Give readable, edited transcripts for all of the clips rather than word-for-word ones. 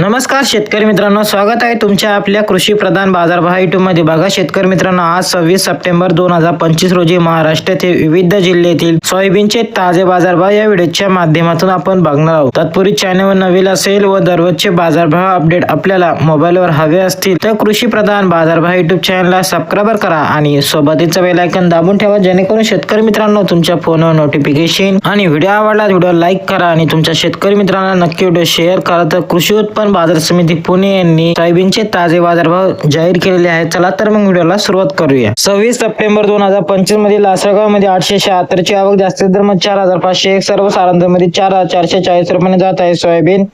नमस्कार शेतकरी मित्रांनो, स्वागत आहे तुमच्या आपल्या कृषी प्रधान बाजारभाव युट्यूब मध्ये. बघा शेतकरी मित्रांनो, आज 26 सप्टेंबर 2025 रोजी महाराष्ट्रातील विविध जिल्ह्यातील सोयाबीनचे ताजे बाजारभाव या व्हिडिओच्या माध्यमातून आपण बघणार आहोत. तत्पूर्वी चॅनलवर नवीन असेल व दररोजचे बाजारभाव अपडेट आपल्याला मोबाईलवर हवे असतील तर कृषी प्रधान बाजारभाव युट्यूब चॅनलला सबस्क्राईब करा आणि सोबतच बेल आयकॉन दाबून ठेवा, जेणेकरून शेतकरी मित्रांनो तुमच्या फोनवर नोटिफिकेशन आणि व्हिडिओ आवडला व्हिडिओ लाईक करा आणि तुमच्या शेतकरी मित्रांना नक्की व्हिडिओ शेअर करा. तर कृषी उत्पन्न बाजार समिती पुणे यांनी सोयाबीनचे ताजे बाजारभाव जाहीर केलेले आहेत. चला तर मग व्हिडिओला सुरुवात करूया. 26 सप्टेंबर 2025 मध्ये लासलगाव मध्ये 876 ची आवक, जास्तीत दर 4501, सर्वसाधारण 4440 रुपये जात आहे सोयाबीन.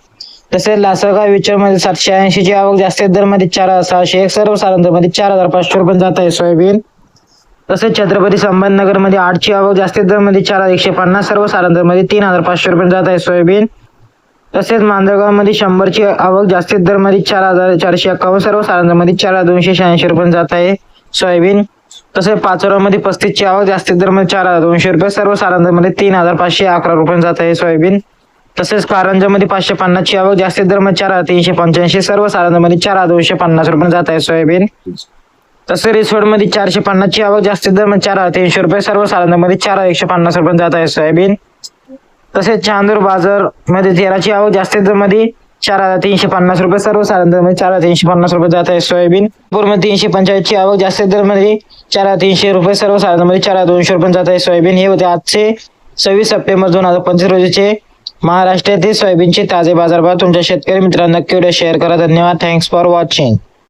तसेच लासलगाव विचार मध्ये 780 ची आवक, जास्तीत दर 4601, सर्वसाधारण 4500 रुपये जात आहे सोयाबीन. तसेच छत्रपती संभाजीनगर मध्ये 8 ची आवक, जास्तीत दर 4150, सर्वसाधारण 3500 रुपये जात आहे सोयाबीन. तसेच मांजरगाव मध्ये 100 ची आवक, जास्तीत दर 4451, सर्वसाधारण 4286 रुपये जात आहे सोयाबीन. तसेच पाचोरा मध्ये 35 ची आवक, जास्तीत दर 4200 रुपये, सर्वसाधारण 3511 रुपये जात आहे सोयाबीन. तसेच कारंजा मध्ये 550 ची आवक, जास्तीत दर 4385, सर्वसाधारण 4250 रुपये जात आहे सोयाबीन. तसेच रिसोड मध्ये 450 ची आवक, जास्तीत दर 4300 रुपये, सर्वसाधारण 4150 रुपये जात आहे सोयाबीन. तसेच चांदूर बाजार मध्ये 13 ची आवक, जास्तीत दर 4350 रुपये, सर्वसाधारण 4350 रुपये जात आहे सोयाबीन. पूर्ण 345 ची आवक, जास्तीत दर 4300 रुपये, सर्वसाधारण 4200 रुपये जात आहे सोयाबीन. हे होते आजचे 26 सप्टेंबर 2025 रोजीचे महाराष्ट्रातील सोयाबीनचे ताजे बाजारभाव. तुमच्या शेतकरी मित्रांना नक्की व्हिडिओ शेअर करा. धन्यवाद. Thanks for watching.